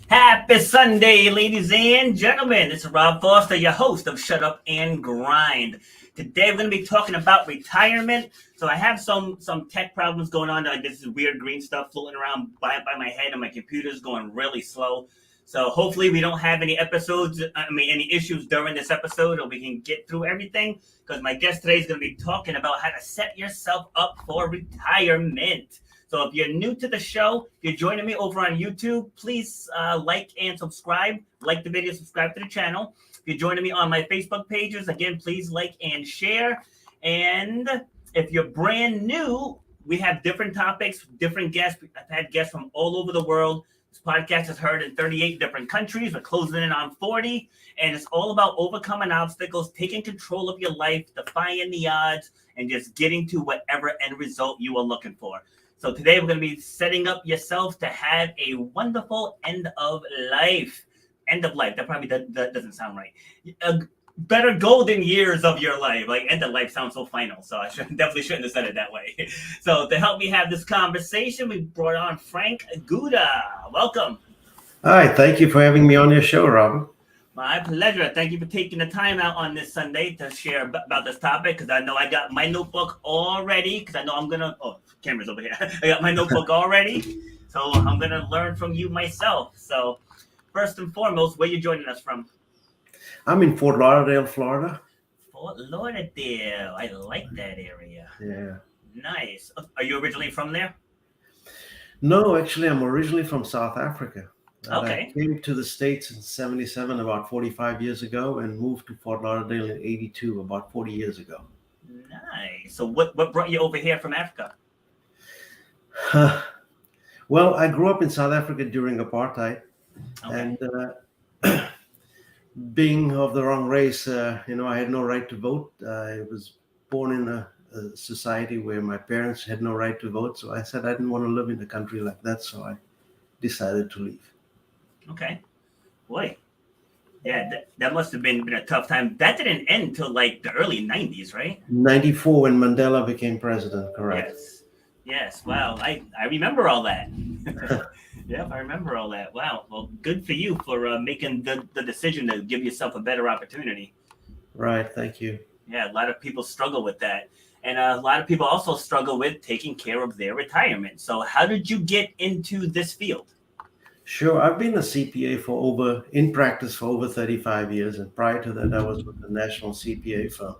Happy Sunday, ladies and gentlemen. This is Rob Foster, your host of Shut Up and Grind. Today we're going to be talking about retirement. So I have some tech problems going on. Like this is weird green stuff floating around by my head, and my computer's going really slow. So hopefully we don't have any any issues during this episode, or we can get through everything. Because my guest today is going to be talking about how to set yourself up for retirement. So if you're new to the show, if you're joining me over on YouTube, please like and subscribe. Like the video, subscribe to the channel. If you're joining me on my Facebook pages, again, please like and share. And if you're brand new, we have different topics, different guests. I've had guests from all over the world. This podcast is heard in 38 different countries. We're closing in on 40. And it's all about overcoming obstacles, taking control of your life, defying the odds, and just getting to whatever end result you are looking for. So today we're going to be setting up yourself to have a wonderful end of life. End of life. That probably doesn't sound right. Better golden years of your life. Like end of life sounds so final. So I definitely shouldn't have said it that way. So to help me have this conversation, we brought on Frank Gutta. Welcome. Hi, thank you for having me on your show, Robin. My pleasure. Thank you for taking the time out on this Sunday to share about this topic, because I know I got my notebook all ready, because I know I'm going to... Oh, camera's over here. I got my notebook all ready, so I'm going to learn from you myself. So first and foremost, where are you joining us from? I'm in Fort Lauderdale, Florida. Fort Lauderdale. I like that area. Yeah. Nice. Are you originally from there? No, actually, I'm originally from South Africa. Okay. I came to the States in 77, about 45 years ago, and moved to Fort Lauderdale in 82, about 40 years ago. Nice. So what brought you over here from Africa? Well, I grew up in South Africa during apartheid, Okay. and being of the wrong race, I had no right to vote. I was born in a society where my parents had no right to vote, so I said I didn't want to live in a country like that, so I decided to leave. Okay. Boy. Yeah, that must have been a tough time. That didn't end until like the early 90s, right? 94 when Mandela became president, correct? Yes. Yes. Wow. I remember all that. Yep, I remember all that. Wow. Well, good for you for making the decision to give yourself a better opportunity. Right, thank you. Yeah, a lot of people struggle with that. And a lot of people also struggle with taking care of their retirement. So how did you get into this field? Sure, I've been a CPA in practice for over 35 years, and prior to that, I was with the national CPA firm.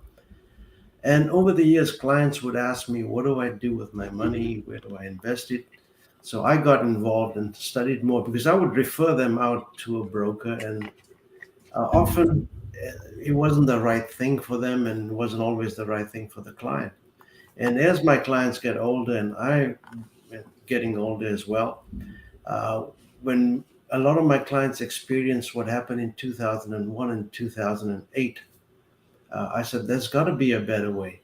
And over the years, clients would ask me, what do I do with my money? Where do I invest it? So I got involved and studied more because I would refer them out to a broker, and often it wasn't the right thing for them and wasn't always the right thing for the client. And as my clients get older, and I'm getting older as well, when a lot of my clients experienced what happened in 2001 and 2008, I said, there's got to be a better way.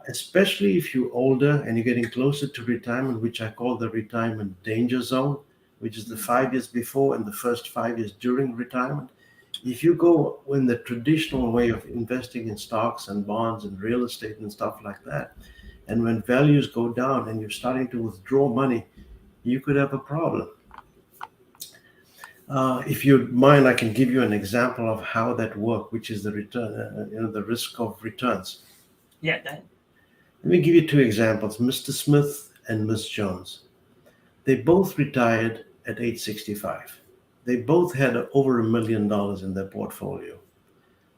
Especially if you're older and you're getting closer to retirement, which I call the retirement danger zone, which is the 5 years before and the first 5 years during retirement. If you go in the traditional way of investing in stocks and bonds and real estate and stuff like that, and when values go down and you're starting to withdraw money, you could have a problem. If you mind, I can give you an example of how that works, which is the return, the risk of returns. Yeah, that. Let me give you two examples, Mr. Smith and Miss Jones. They both retired at age 65. They both had over $1 million in their portfolio.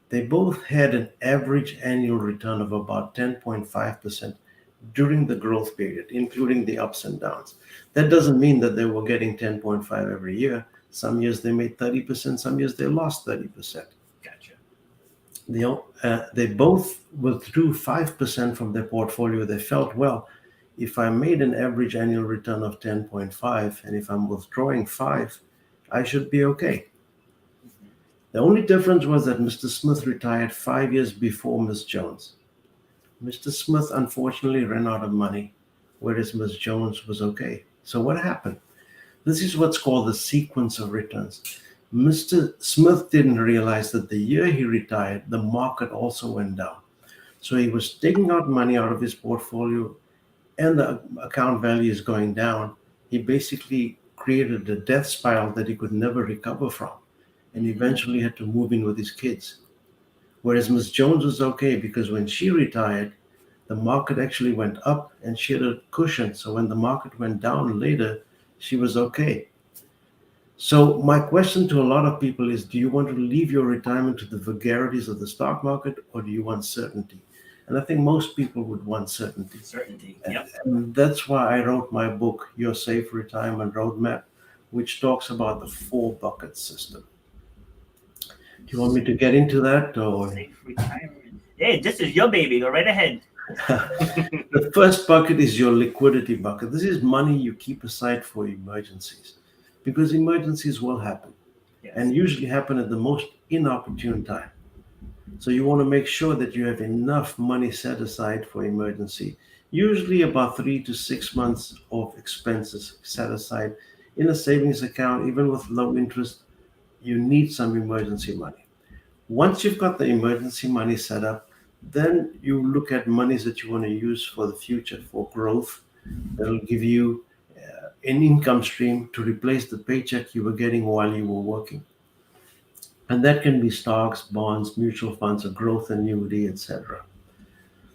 They both had an average annual return of about 10.5% during the growth period, including the ups and downs. That doesn't mean that they were getting 10.5 every year. Some years they made 30%, some years they lost 30%. Gotcha. They both withdrew 5% from their portfolio. They felt, well, if I made an average annual return of 10.5, and if I'm withdrawing 5, I should be okay. The only difference was that Mr. Smith retired 5 years before Miss Jones. Mr. Smith unfortunately ran out of money, whereas Miss Jones was okay. So what happened? This is what's called the sequence of returns. Mr. Smith didn't realize that the year he retired, the market also went down. So he was taking out money out of his portfolio and the account value is going down. He basically created a death spiral that he could never recover from, and eventually had to move in with his kids. Whereas Miss Jones was okay because when she retired, the market actually went up and she had a cushion. So when the market went down later, she was okay. So my question to a lot of people is, do you want to leave your retirement to the vagaries of the stock market, or do you want certainty? And I think most people would want certainty. Certainty. Yep. And that's why I wrote my book, Your Safe Retirement Roadmap, which talks about the 4 bucket system. Do you want me to get into that? Or Safe retirement. Hey, this is your baby. Go right ahead. the first bucket is your liquidity bucket. This is money you keep aside for emergencies, because emergencies will happen Yes. and usually happen at the most inopportune time. So you want to make sure that you have enough money set aside for emergency, usually about 3 to 6 months of expenses set aside in a savings account. Even with low interest, you need some emergency money. Once you've got the emergency money set up, then you look at monies that you want to use for the future, for growth, that'll give you an income stream to replace the paycheck you were getting while you were working. And that can be stocks, bonds, mutual funds, a growth annuity, etc.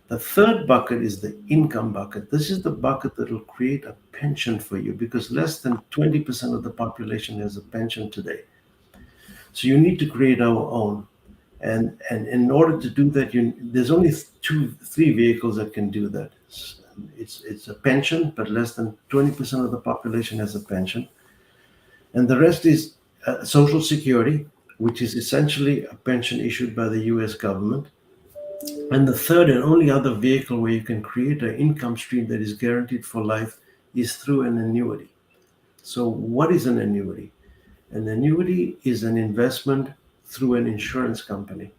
The third bucket is the income bucket. This is the bucket that will create a pension for you, because less than 20% of the population has a pension today. So you need to create our own. And in order to do that, there's only 3 vehicles that can do that. It's a pension, but less than 20% of the population has a pension. And the rest is Social Security, which is essentially a pension issued by the US government. And the third and only other vehicle where you can create an income stream that is guaranteed for life is through an annuity. So what is an annuity? An annuity is an investment through an insurance company.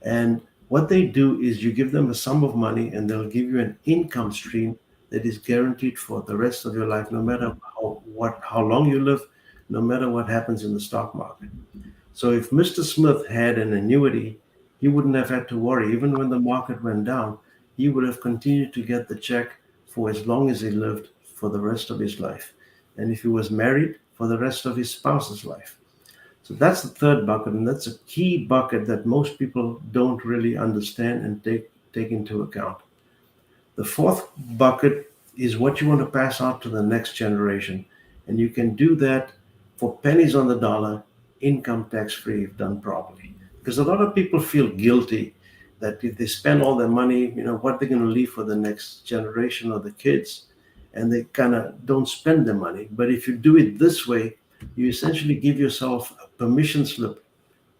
And what they do is you give them a sum of money and they'll give you an income stream that is guaranteed for the rest of your life, no matter how long you live, no matter what happens in the stock market. So if Mr. Smith had an annuity, he wouldn't have had to worry. Even when the market went down, he would have continued to get the check for as long as he lived, for the rest of his life. And if he was married, for the rest of his spouse's life. So that's the third bucket, and that's a key bucket that most people don't really understand and take into account. The fourth bucket is what you want to pass on to the next generation. And you can do that for pennies on the dollar, income tax free, if done properly. Because a lot of people feel guilty that if they spend all their money, what they're going to leave for the next generation or the kids, and they kind of don't spend their money. But if you do it this way, you essentially give yourself a permission slip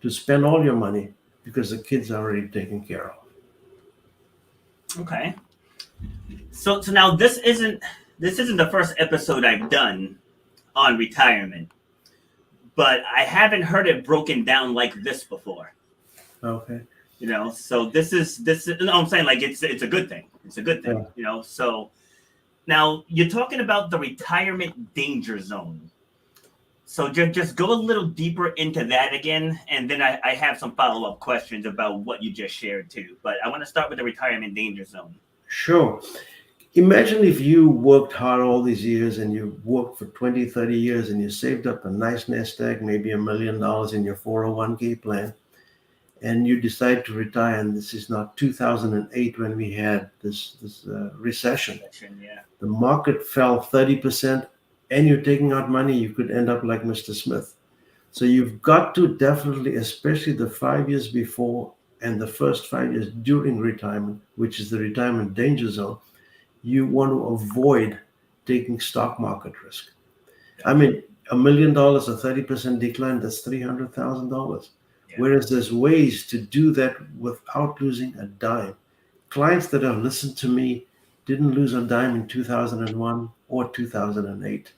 to spend all your money because the kids are already taken care of. Okay. So now this isn't the first episode I've done on retirement, but I haven't heard it broken down like this before. Okay. So this is no, I'm saying, like, it's a good thing. It's a good thing. Yeah. So now you're talking about the retirement danger zone. So just go a little deeper into that again, and then I have some follow-up questions about what you just shared too. But I want to start with the retirement danger zone. Sure. Imagine if you worked hard all these years and you worked for 20, 30 years and you saved up a nice nest egg, maybe $1 million in your 401k plan, and you decide to retire. And this is not 2008 when we had this recession. Yeah. The market fell 30%. And you're taking out money, you could end up like Mr. Smith. So you've got to definitely, especially the 5 years before and the first 5 years during retirement, which is the retirement danger zone, you want to avoid taking stock market risk. I mean, $1 million, a 30% decline, that's $300,000. Yeah. Whereas there's ways to do that without losing a dime. Clients that have listened to me didn't lose a dime in 2001 or 2008.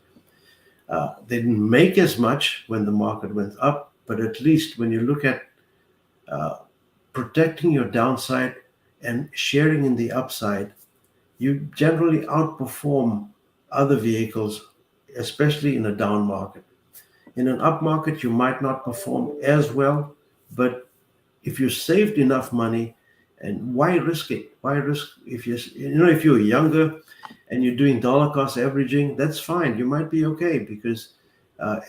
They didn't make as much when the market went up, but at least when you look at protecting your downside and sharing in the upside, you generally outperform other vehicles, especially in a down market. In an up market, you might not perform as well, but if you saved enough money, and why risk it? Why risk if you're younger and you're doing dollar cost averaging? That's fine. You might be okay because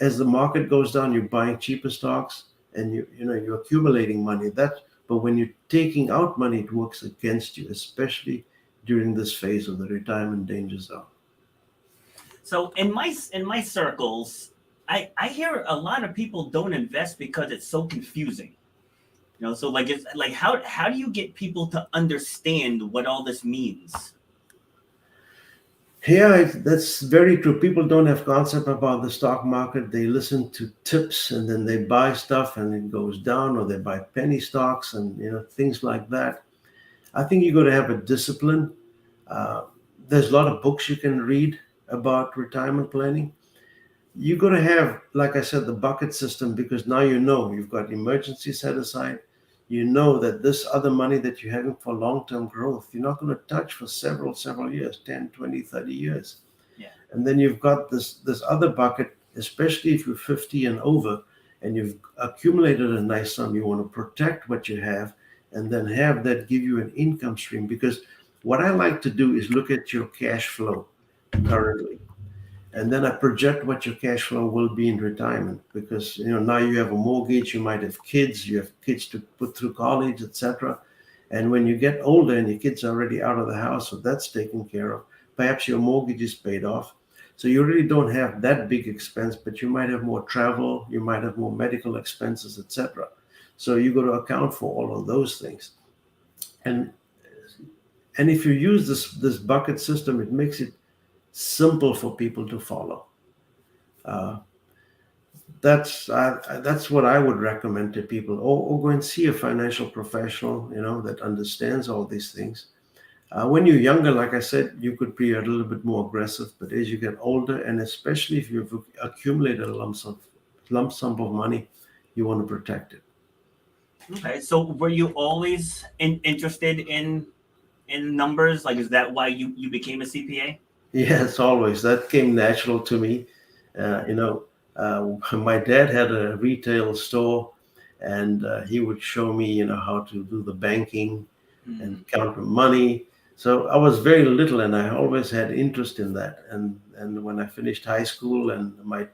As the market goes down, you're buying cheaper stocks, and you're accumulating money. But when you're taking out money, it works against you, especially during this phase of the retirement danger zone. So in my circles, I hear a lot of people don't invest because it's so confusing. So like it's like how do you get people to understand what all this means? Yeah, that's very true. People don't have concept about the stock market. They listen to tips and then they buy stuff and it goes down, or they buy penny stocks and things like that. I think you got to have a discipline. Uh, there's a lot of books you can read about retirement planning. You got to have, like I said, the bucket system, because now you've got emergency set aside. You know that this other money that you're having for long-term growth, you're not going to touch for several years, 10, 20, 30 years. Yeah. And then you've got this other bucket, especially if you're 50 and over and you've accumulated a nice sum. You want to protect what you have and then have that give you an income stream. Because what I like to do is look at your cash flow currently, and then I project what your cash flow will be in retirement, because now you have a mortgage, you might have kids, you have kids to put through college, etc. And when you get older and your kids are already out of the house, so that's taken care of, perhaps your mortgage is paid off, so you really don't have that big expense, but you might have more travel, you might have more medical expenses, etc. So you got to account for all of those things. And if you use this bucket system, it makes it simple for people to follow. Uh, that's what I would recommend to people, or go and see a financial professional, that understands all these things. When you're younger, like I said, you could be a little bit more aggressive, but as you get older, and especially if you've accumulated a lump sum of money, you want to protect it. Okay. So were you always interested in numbers? Like, is that why you became a CPA? Yes, always. That came natural to me. My dad had a retail store, and he would show me, how to do the banking and Hmm. count the money. So I was very little, and I always had interest in that. And when I finished high school, and my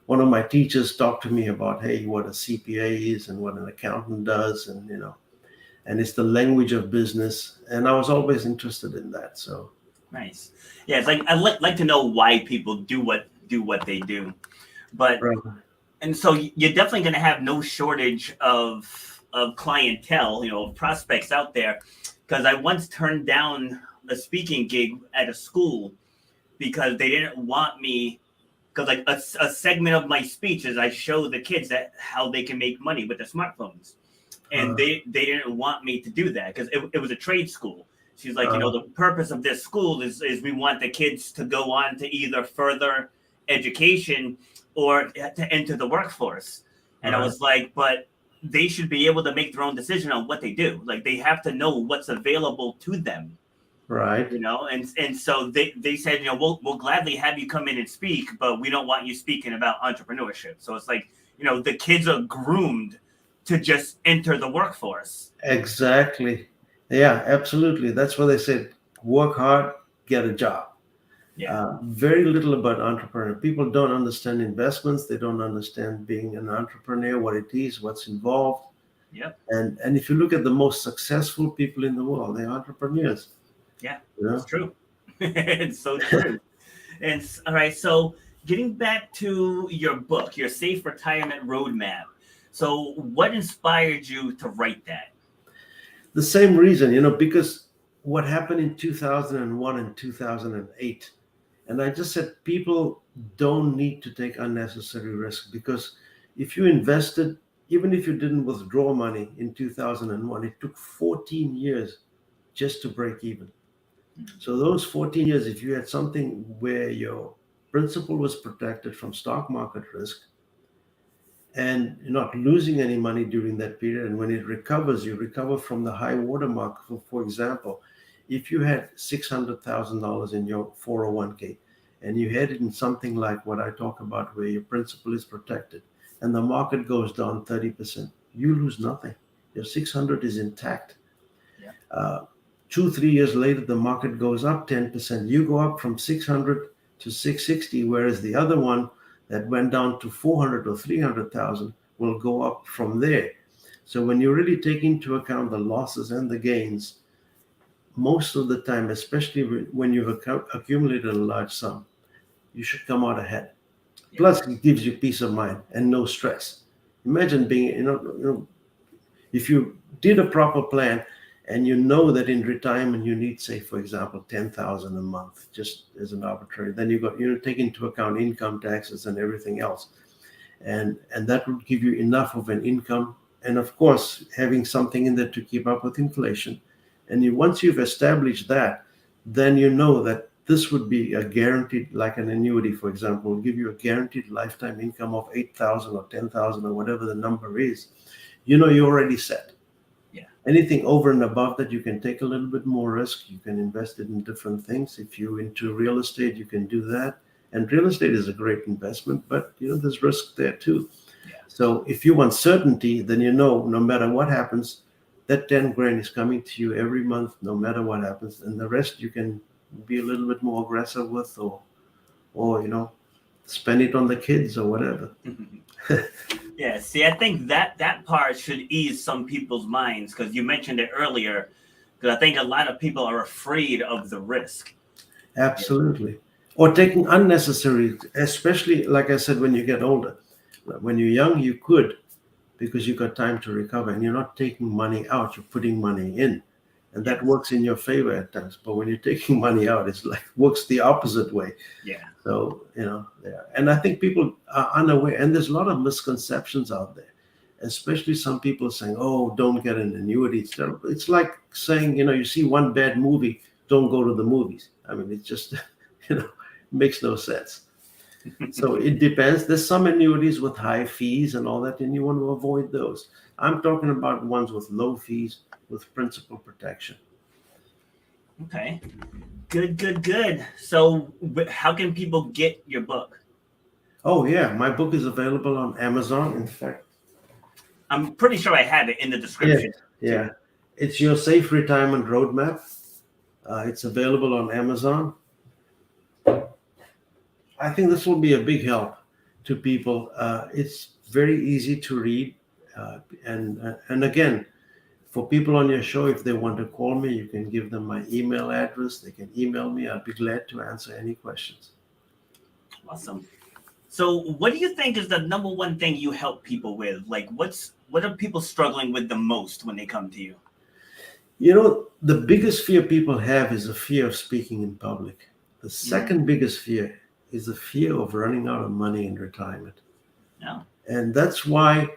one of my teachers talked to me about, hey, what a CPA is and what an accountant does, and it's the language of business, and I was always interested in that. So. Nice. Yeah, it's like I like to know why people do what they do, but Right. and so you're definitely going to have no shortage of clientele, prospects out there. Because I once turned down a speaking gig at a school because they didn't want me. Because like a segment of my speech is I show the kids that how they can make money with their smartphones, and Uh, they didn't want me to do that because it was a trade school. She's like, uh, the purpose of this school is we want the kids to go on to either further education or to enter the workforce. And I right. was like, but they should be able to make their own decision on what they do. Like they have to know what's available to them, Right. and so they said, we'll gladly have you come in and speak, but we don't want you speaking about entrepreneurship. So it's like, the kids are groomed to just enter the workforce. Exactly. Yeah, absolutely. That's what they said. Work hard, get a job. Yeah. Very little about entrepreneur. People don't understand investments. They don't understand being an entrepreneur, what it is, what's involved. Yep. And if you look at the most successful people in the world, they're entrepreneurs. Yeah, You it's know? true. It's so true. All right, so getting back to your book, your Safe Retirement Roadmap. So what inspired you to write that? The same reason, because what happened in 2001 and 2008. And I just said people don't need to take unnecessary risk, because if you invested, even if you didn't withdraw money in 2001, it took 14 years just to break even. So those 14 years, if you had something where your principal was protected from stock market risk, and you're not losing any money during that period, and when it recovers, you recover from the high watermark. For example, if you had $600,000 in your 401k and you had it in something like what I talk about, where your principal is protected, and the market goes down 30%, you lose nothing. Your 600 is intact. Yeah. uh, 2 3 years later, the market goes up 10%, you go up from 600 to 660, whereas the other one, that went down to 400 or 300,000 will go up from there. So when you really take into account the losses and the gains, most of the time, especially when you've accumulated a large sum, you should come out ahead. Yeah. Plus, it gives you peace of mind and no stress. Imagine being, if you did a proper plan and you know that in retirement you need, say, for example, 10,000 a month, just as an arbitrary, then take into account income taxes and everything else. And that would give you enough of an income. And of course, having something in there to keep up with inflation. And once you've established that, then you know that this would be a guaranteed, like an annuity, for example, will give you a guaranteed lifetime income of 8,000 or 10,000 or whatever the number is. You're already set. Yeah. Anything over and above that, you can take a little bit more risk. You can invest it in different things. If you're into real estate, you can do that. And real estate is a great investment, but there's risk there too. Yeah. So if you want certainty, then no matter what happens, that 10 grand is coming to you every month, no matter what happens. And the rest you can be a little bit more aggressive with, or spend it on the kids or whatever. Yeah, see, I think that part should ease some people's minds because you mentioned it earlier. Because I think a lot of people are afraid of the risk. Absolutely. Or taking unnecessary, especially like I said, when you get older. When you're young, you could, because you got time to recover, and you're not taking money out, you're putting money in. And that Yes. works in your favor at times. But when you're taking money out, it's like works the opposite way. Yeah. So, yeah. And I think people are unaware, and there's a lot of misconceptions out there, especially some people saying, oh, don't get an annuity. It's like saying, you see one bad movie, don't go to the movies. I mean, it just, makes no sense. So it depends. There's some annuities with high fees and all that, and you want to avoid those. I'm talking about ones with low fees with principal protection. Okay. Good. So how can people get your book? Oh, yeah. My book is available on Amazon. In fact, I'm pretty sure I have it in the description. Yeah. It's Your Safe Retirement Roadmap. It's available on Amazon. I think this will be a big help to people. It's very easy to read. And again, for people on your show, if they want to call me, you can give them my email address. They can email me. I'll be glad to answer any questions. Awesome. So what do you think is the number one thing you help people with? Like what are people struggling with the most when they come to you? The biggest fear people have is a fear of speaking in public. The second biggest fear is the fear of running out of money in retirement. Yeah. And that's why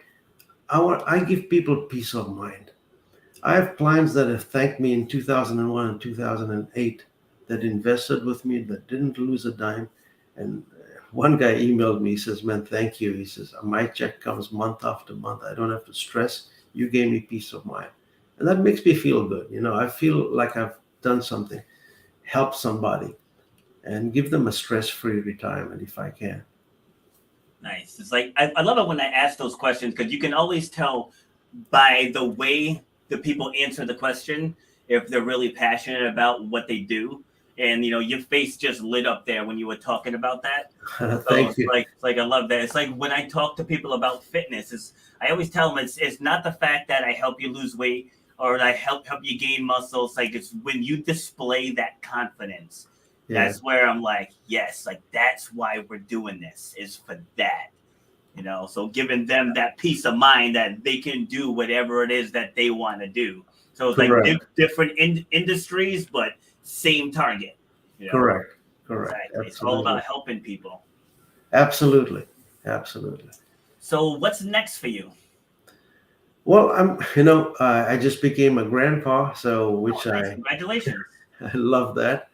I give people peace of mind. I have clients that have thanked me in 2001 and 2008 that invested with me, that didn't lose a dime. And one guy emailed me, he says, man, thank you. He says, my check comes month after month. I don't have to stress. You gave me peace of mind. And that makes me feel good. I feel like I've done something, help somebody, and give them a stress-free retirement if I can. Nice. It's like I love it when I ask those questions because you can always tell by the way the people answer the question if they're really passionate about what they do. And your face just lit up there when you were talking about that. So Thank you. it's like I love that. It's like when I talk to people about fitness, I always tell them it's not the fact that I help you lose weight or I help you gain muscle. It's like it's when you display that confidence. Yeah. That's where I'm like, yes, like that's why we're doing this is for that. So giving them that peace of mind that they can do whatever it is that they want to do. So it's Correct. like different industries, but same target. Correct. Exactly. It's all about helping people. Absolutely. So what's next for you? Well, I just became a grandpa, so Nice. Congratulations. I love that.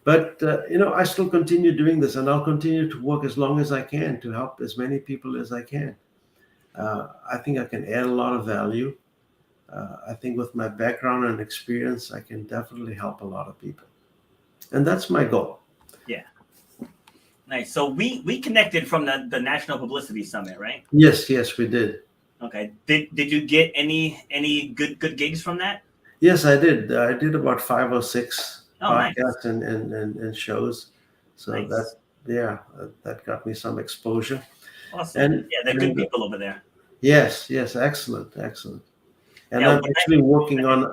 But I still continue doing this, and I'll continue to work as long as I can to help as many people as I can. I think I can add a lot of value. I think with my background and experience, I can definitely help a lot of people. And that's my goal. Yeah. Nice. So we connected from the National Publicity Summit, right? Yes, we did. Okay. Did you get any good gigs from that? Yes, I did. I did about 5 or 6 Oh, nice. podcasts and shows. So Nice. yeah, that got me some exposure. Awesome. And Yeah, they're good and people over there. yes, yes, excellent, excellent. And Yeah, I'm when actually working on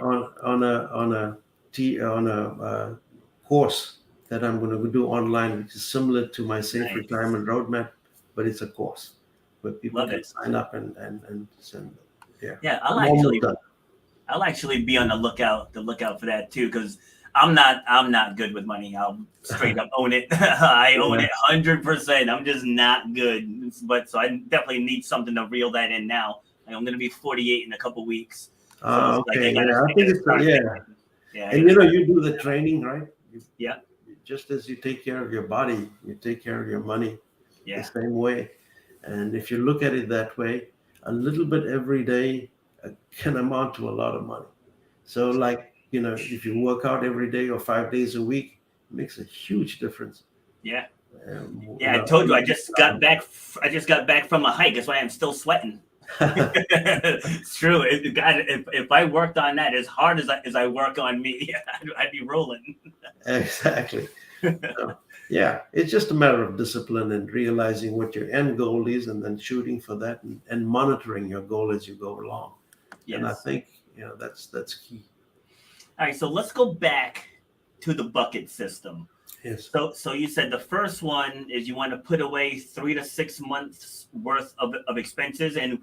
a course that I'm going to do online, which is similar to my Safe nice. Retirement Roadmap, but it's a course where people Love can it. sign up and send. Yeah, Yeah, I'm almost done. I'll actually be on the lookout for that too, because I'm not good with money. I'll straight up own it. I own Yeah. it 100%. I'm just not good. But so I definitely need something to reel that in now. Like, I'm gonna be 48 in a couple weeks, so it's like Okay. Yeah, I I think gotta it's start yeah. thinking. Yeah, I And gotta start you do thinking the now. training, right? Yeah, Just as you take care of your body, you take care of your money the yeah, same way. And if you look at it that way, a little bit every day can amount to a lot of money. So, like, if you work out every day or 5 days a week, it makes a huge difference. yeah, You yeah. I know, told you I just got back. I just got back from a hike. That's why I'm still sweating. It's true. God, if I worked on that as hard as I work on me, I'd be rolling. exactly. So, yeah, it's just a matter of discipline and realizing what your end goal is and then shooting for that and monitoring your goal as you go along. And I Yes. think, that's key. All right. So let's go back to the bucket system. Yes. So you said the first one is you want to put away 3 to 6 months worth of expenses, and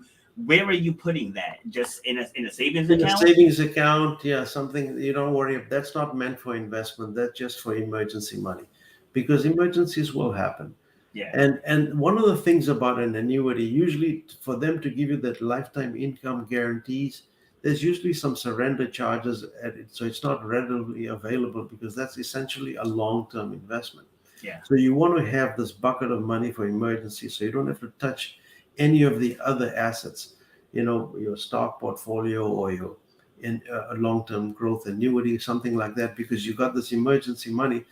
where are you putting that? Just in a savings In a account? savings account, yeah, something you don't worry. That's not meant for investment. That's just for emergency money, because emergencies will happen. Yeah. And one of the things about an annuity, usually for them to give you that lifetime income guarantees, there's usually some surrender charges at it, so it's not readily available because that's essentially a long-term investment. Yeah. So you want to have this bucket of money for emergency, so you don't have to touch any of the other assets, your stock portfolio or your in a long-term growth annuity, something like that, because you got this emergency money.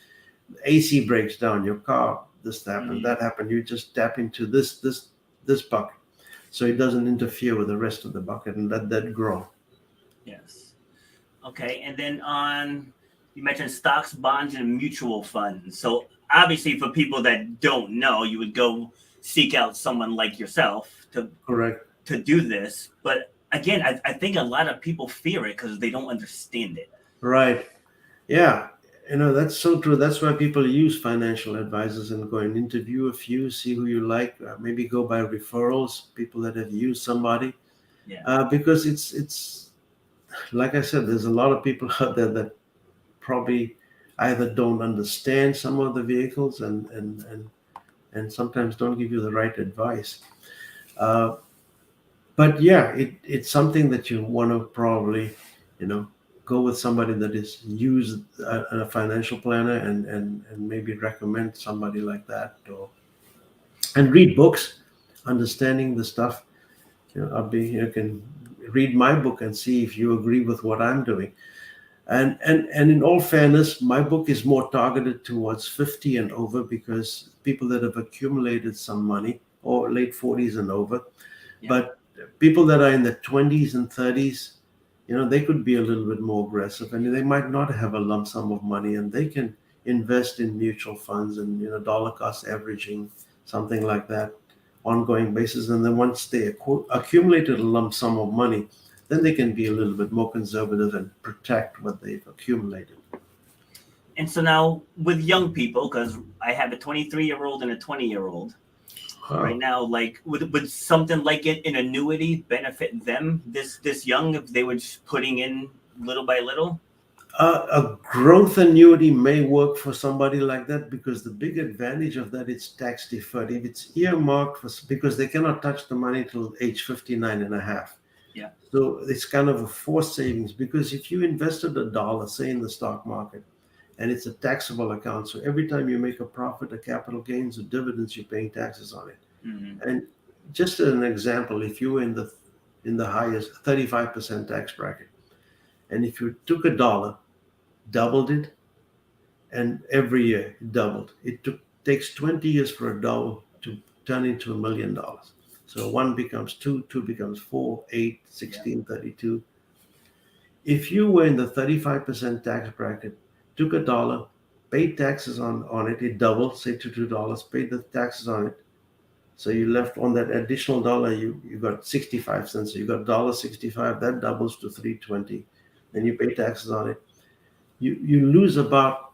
AC breaks down, your car, this happened, Mhm. that happened. You just tap into this bucket, so it doesn't interfere with the rest of the bucket and let that grow. Yes. Okay. And then you mentioned stocks, bonds, and mutual funds. So obviously, for people that don't know, you would go seek out someone like yourself Correct. to do this. But again, I think a lot of people fear it because they don't understand it. Right. Yeah. That's so true. That's why people use financial advisors and go and interview a few, see who you like, maybe go by referrals, people that have used somebody, Yeah. because it's like I said, there's a lot of people out there that probably either don't understand some of the vehicles and sometimes don't give you the right advice. Uh, but yeah, it's something that you want to probably, you know, go with somebody that is used a financial planner and maybe recommend somebody like that, and read books, understanding the stuff. You can read my book and see if you agree with what I'm doing. And in all fairness, my book is more targeted towards 50 and over, because people that have accumulated some money, or late 40s and over. Yeah. But people that are in the 20s and 30s, they could be a little bit more aggressive, and they might not have a lump sum of money, and they can invest in mutual funds and dollar cost averaging, something like that, ongoing basis. And then once they accumulated a lump sum of money, then they can be a little bit more conservative and protect what they've accumulated. And so now with young people, because I have a 23-year-old and a 20-year-old right Wow. now, like would something like an annuity benefit them this young if they were just putting in little by little? A growth annuity may work for somebody like that, because the big advantage of that, it's tax deferred. If it's earmarked because they cannot touch the money till age 59 and a half. Yeah. So it's kind of a forced savings, because if you invested a dollar, say in the stock market, and it's a taxable account, so every time you make a profit, a capital gains, or dividends, you're paying taxes on it. Hmm. And just as an example, if you were in the highest 35% tax bracket, and if you took a dollar, doubled it, and every year it doubled. Takes 20 years for a dollar to turn into $1 million. So one becomes two, two becomes four, 8, Yeah. 16, 32. If you were in the 35% tax bracket, took a dollar, paid taxes on it. It doubled, say to $2, paid the taxes on it. So you left on that additional dollar, you got 65 cents. So you got $1.65, that doubles to 3.20. Then you pay taxes on it. You lose about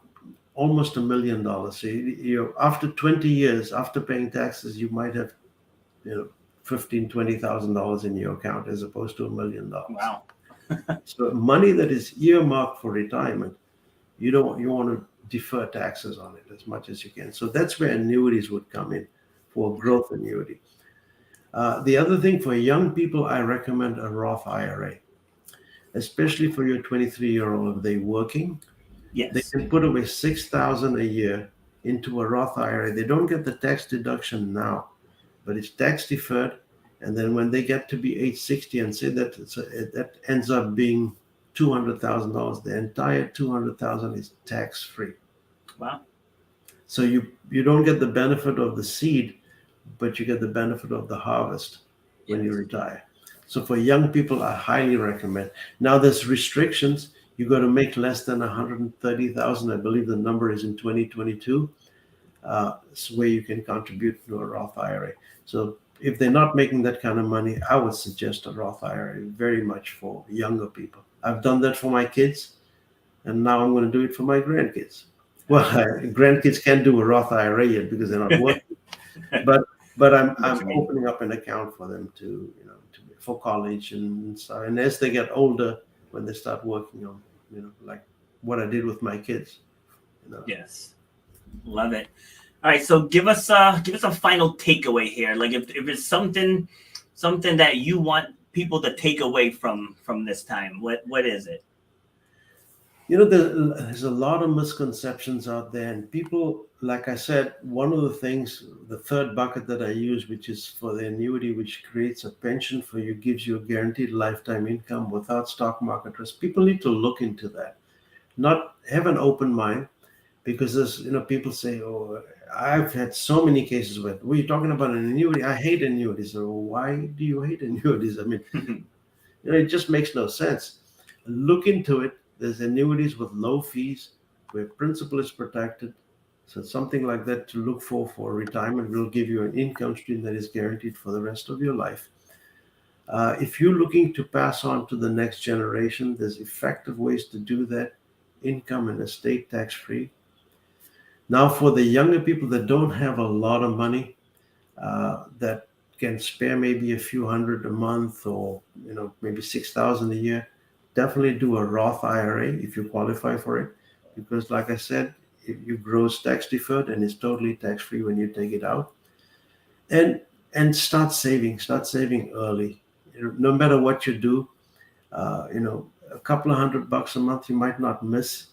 almost $1 million. So you after 20 years, after paying taxes, you might have, you know, $15,000-$20,000 in your account as opposed to $1 million. Wow. So money that is earmarked for retirement, you want to defer taxes on it as much as you can. So that's where annuities would come in, for a growth annuity. The other thing, for young people, I recommend a Roth IRA, especially for your 23-year-old. If they're working, they Yes. can put away $6,000 a year into a Roth IRA. They don't get the tax deduction now, but it's tax deferred. And then when they get to be age 60, and say that that ends up being $200,000, the entire $200,000 is tax free. Wow. So you don't get the benefit of the seed, but you get the benefit of the harvest when you Yes. retire. So for young people, I highly recommend. Now there's restrictions. You got to make less than 130,000. I believe the number is in 2022. It's where you can contribute to a Roth IRA. So if they're not making that kind of money, I would suggest a Roth IRA very much for younger people. I've done that for my kids, and now I'm going to do it for my grandkids. Well, grandkids can't do a Roth IRA yet because they're not working, but I'm What you mean? opening up an account for them to, for college and so. And as they get older, when they start working on, like what I did with my kids. Yes. Love it. All right, so give us a final takeaway here. Like if it's something that you want people to take away from this time, what is it? There's a lot of misconceptions out there, and people, like I said, one of the things, the third bucket that I use, which is for the annuity, which creates a pension for you, gives you a guaranteed lifetime income without stock market risk. People need to look into that, not have an open mind, because there's, people say, oh, I've had so many cases where, well, you're talking about an annuity. I hate annuities. So why do you hate annuities? I mean, it just makes no sense. Look into it. There's annuities with low fees where principal is protected. So something like that to look for retirement will give you an income stream that is guaranteed for the rest of your life. If you're looking to pass on to the next generation, there's effective ways to do that. Income and estate tax free. Now, for the younger people that don't have a lot of money, that can spare maybe a few hundred a month, or maybe 6,000 a year, definitely do a Roth IRA if you qualify for it, because like I said, you gross tax deferred and it's totally tax free when you take it out. And start saving early. No matter what you do, a couple of $100 a month you might not miss.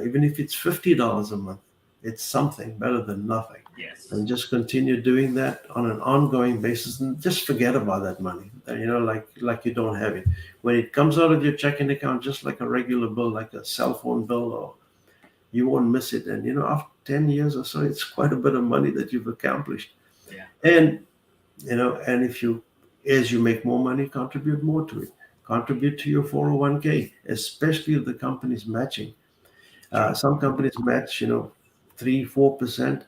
Even if it's $50 a month, it's something better than nothing. Yes. And just continue doing that on an ongoing basis, and just forget about that money. Like you don't have it. When it comes out of your checking account, just like a regular bill, like a cell phone bill, or you won't miss it. And after 10 years or so, it's quite a bit of money that you've accomplished. Yeah. And and if you, as you make more money, contribute more to it. Contribute to your 401k, especially if the company's matching. Some companies match, 3-4%.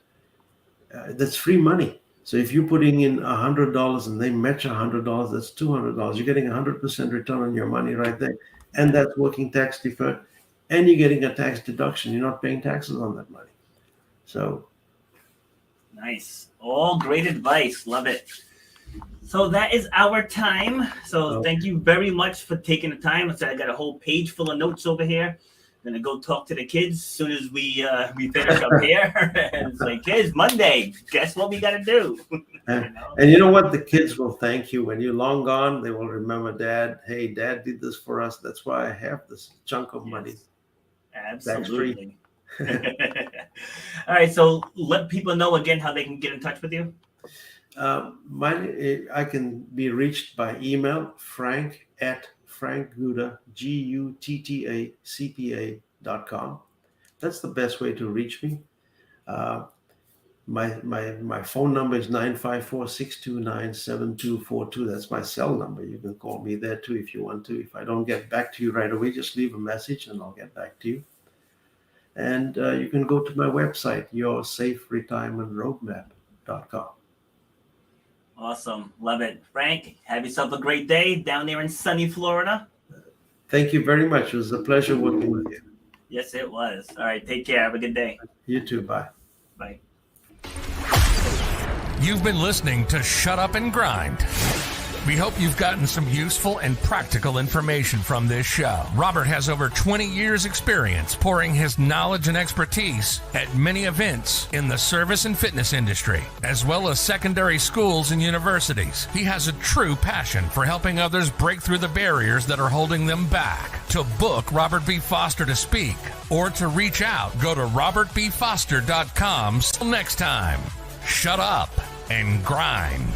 That's free money. So if you're putting in $100 and they match $100, that's $200. You're getting 100% return on your money right there, and that's working tax deferred, and you're getting a tax deduction. You're not paying taxes on that money. So nice. All great advice. Love it. So that is our time. So thank you very much for taking the time. So I got a whole page full of notes over here. I'm gonna go talk to the kids as soon as we finish up here. And it's like, kids, Monday. Guess what we gotta do? And you know what? The kids will thank you when you're long gone. They will remember, Dad. Hey, Dad did this for us. That's why I have this chunk of money. Absolutely. All right. So let people know again how they can get in touch with you. I can be reached by email, frank@frankgutta, GUTTA, That's the best way to reach me. My phone number is 954-629-7242. That's my cell number. You can call me there too if you want to. If I don't get back to you right away, just leave a message and I'll get back to you. And you can go to my website, yoursaferetirementroadmap.com. Awesome. Love it. Frank, have yourself a great day down there in sunny Florida. Thank you very much. It was a pleasure working with you. Yes, it was. All right. Take care. Have a good day. You too. Bye. Bye. You've been listening to Shut Up and Grind. We hope you've gotten some useful and practical information from this show. Robert has over 20 years experience pouring his knowledge and expertise at many events in the service and fitness industry, as well as secondary schools and universities. He has a true passion for helping others break through the barriers that are holding them back. To book Robert B. Foster to speak or to reach out, go to robertbfoster.com. Till next time, shut up and grind.